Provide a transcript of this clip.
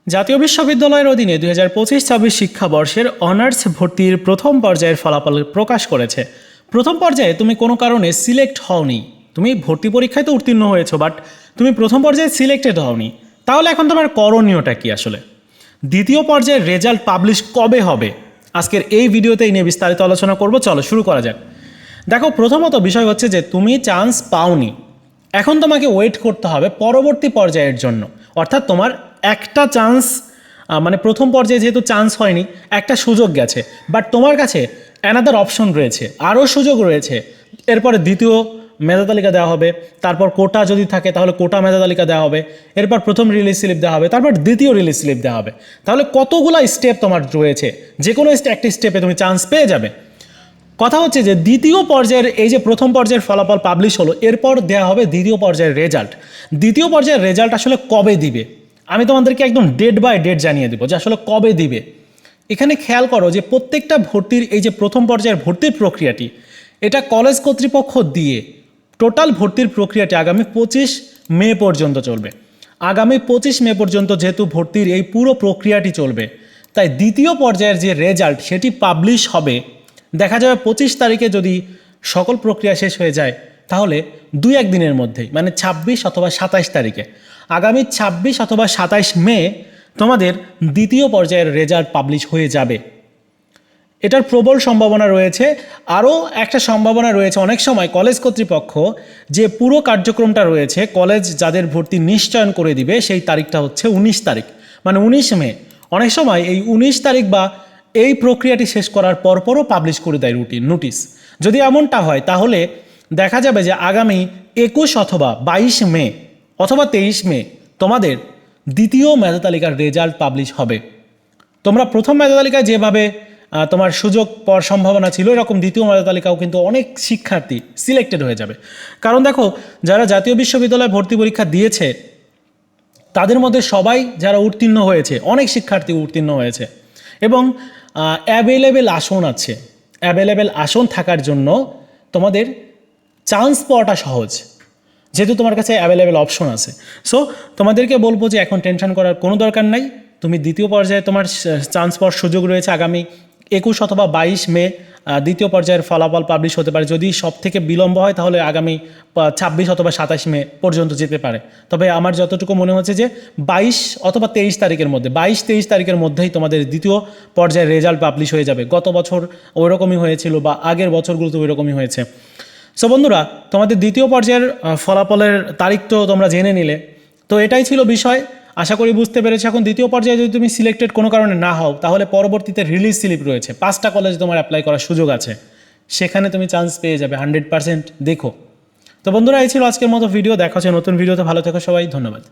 জাতীয় বিশ্ববিদ্যালয়ের অধীনে 2025-26 শিক্ষাবর্ষের অনার্স ভর্তির প্রথম পর্যায়ের ফলাফল প্রকাশ করেছে। প্রথম পর্যায়ে তুমি কোনো কারণে সিলেক্ট হওনি, তুমি ভর্তি পরীক্ষায় তো উত্তীর্ণ হয়েছো, বাট তুমি প্রথম পর্যায়ে সিলেক্টেড হওনি। তাহলে এখন তোমার করণীয়টা কি আসলে? দ্বিতীয় পর্যায়ের রেজাল্ট পাবলিশ কবে হবে? আজকের এই ভিডিওতে এই নিয়ে বিস্তারিত আলোচনা করব। চলো শুরু করা যাক। দেখো, প্রথমত বিষয় হচ্ছে যে তুমি চান্স পাওনি, এখন তোমাকে ওয়েট করতে হবে পরবর্তী পর্যায়ের জন্য। অর্থাৎ তোমার একটা চান্স, মানে প্রথম পর্যায়ে যেহেতু চান্স হয়নি, একটা সুযোগ গেছে, বাট তোমার কাছে অ্যানাদার অপশন রয়েছে, আরও সুযোগ রয়েছে। এরপরে দ্বিতীয় মেধা তালিকা দেওয়া হবে, তারপর কোটা যদি থাকে তাহলে কোটা মেধা তালিকা দেওয়া হবে, এরপর প্রথম রিলিজ স্লিপ দেওয়া হবে, তারপর দ্বিতীয় রিলিজ স্লিপ দেওয়া হবে। তাহলে কতগুলো স্টেপ তোমার রয়েছে, যে কোনো একটি স্টেপে তুমি চান্স পেয়ে যাবে। কথা হচ্ছে যে দ্বিতীয় পর্যায়ের এই যে প্রথম পর্যায়ের ফলাফল পাবলিশ হলো, এরপর দেওয়া হবে দ্বিতীয় পর্যায়ের রেজাল্ট। দ্বিতীয় পর্যায়ের রেজাল্ট আসলে কবে দিবে আমি তোমাদেরকে একদম ডেট বাই ডেট জানিয়ে দেবো যে আসলে কবে দিবে। এখানে খেয়াল করো যে প্রত্যেকটা ভর্তির এই যে প্রথম পর্যায়ের ভর্তির প্রক্রিয়াটি, এটা কলেজ কর্তৃপক্ষ দিয়ে টোটাল ভর্তির প্রক্রিয়াটি আগামী 25 মে পর্যন্ত চলবে। আগামী 25 মে পর্যন্ত যেহেতু ভর্তির এই পুরো প্রক্রিয়াটি চলবে, তাই দ্বিতীয় পর্যায়ের যে রেজাল্ট সেটি পাবলিশ হবে। দেখা যাবে 25 তারিখে যদি সকল প্রক্রিয়া শেষ হয়ে যায়, তাহলে 2-1 দিনের মধ্যেই, মানে 26 অথবা 27 তারিখে, আগামী 26 অথবা 27 মে তোমাদের দ্বিতীয় পর্যায়ের রেজাল্ট পাবলিশ হয়ে যাবে। এটার প্রবল সম্ভাবনা রয়েছে। আরও একটা সম্ভাবনা রয়েছে, অনেক সময় কলেজ কর্তৃপক্ষ যে পুরো কার্যক্রমটা রয়েছে, কলেজ যাদের ভর্তি নিশ্চয়ন করে দিবে সেই তারিখটা হচ্ছে 19 তারিখ, মানে 19 মে। অনেক সময় এই 19 তারিখ বা এই প্রক্রিয়াটি শেষ করার পরপরও পাবলিশ করে দেয় নোটিশ। যদি এমনটা হয় তাহলে দেখা যাবে যে আগামী 21 অথবা 22 মে অথবা 23 মে তোমাদের দ্বিতীয় মেধা তালিকার রেজাল্ট পাবলিশ হবে। তোমরা প্রথম মেধা তালিকায় যেভাবে তোমার সুযোগ পাওয়ার সম্ভাবনা ছিল, এরকম দ্বিতীয় মেধা তালিকাও কিন্তু অনেক শিক্ষার্থী সিলেক্টেড হয়ে যাবে। কারণ দেখো, যারা জাতীয় বিশ্ববিদ্যালয়ে ভর্তি পরীক্ষা দিয়েছে তাদের মধ্যে সবাই যারা উত্তীর্ণ হয়েছে, অনেক শিক্ষার্থী উত্তীর্ণ হয়েছে এবং অ্যাভেলেবেল আসন আছে। অ্যাভেলেবেল আসন থাকার জন্য তোমাদের চান্স পাওয়াটা সহজ, যেহেতু তোমার কাছে অ্যাভেলেবেল অপশন আছে। সো তোমাদেরকে বলবো যে এখন টেনশন করার কোনো দরকার নাই। তুমি দ্বিতীয় পর্যায়ে তোমার চান্স পাওয়ার সুযোগ রয়েছে। আগামী 21 অথবা 22 মে দ্বিতীয় পর্যায়ের ফলাফল পাবলিশ হতে পারে। যদি সব থেকে বিলম্ব হয় তাহলে আগামী 26 অথবা 27 মে পর্যন্ত যেতে পারে। তবে আমার যতটুকু মনে হচ্ছে যে 22 অথবা 23 তারিখের মধ্যে, 22-23 তারিখের মধ্যেই তোমাদের দ্বিতীয় পর্যায়ের রেজাল্ট পাবলিশ হয়ে যাবে। গত বছর ওইরকমই হয়েছিল বা আগের বছরগুলোতে ওইরকমই হয়েছে। সো বন্ধুরা, তোমাদের দ্বিতীয় পর্যায়ের ফলাফলের তারিখ তো তোমরা জেনে নিলে। তো এটাই ছিল বিষয়, আশা করি বুঝতে পেরেছো। এখন দ্বিতীয় পর্যায়ে যদি তুমি সিলেক্টেড কোনো কারণে না হও, তাহলে পরবর্তীতে রিলিজ স্লিপ রয়েছে, 5টা কলেজ তোমার অ্যাপ্লাই করার সুযোগ আছে, সেখানে তুমি চান্স পেয়ে যাবে 100%। দেখো তো বন্ধুরা, এই ছিল আজকের মতো ভিডিও। দেখা হচ্ছে নতুন ভিডিওতে। ভালো থেকো সবাই, ধন্যবাদ।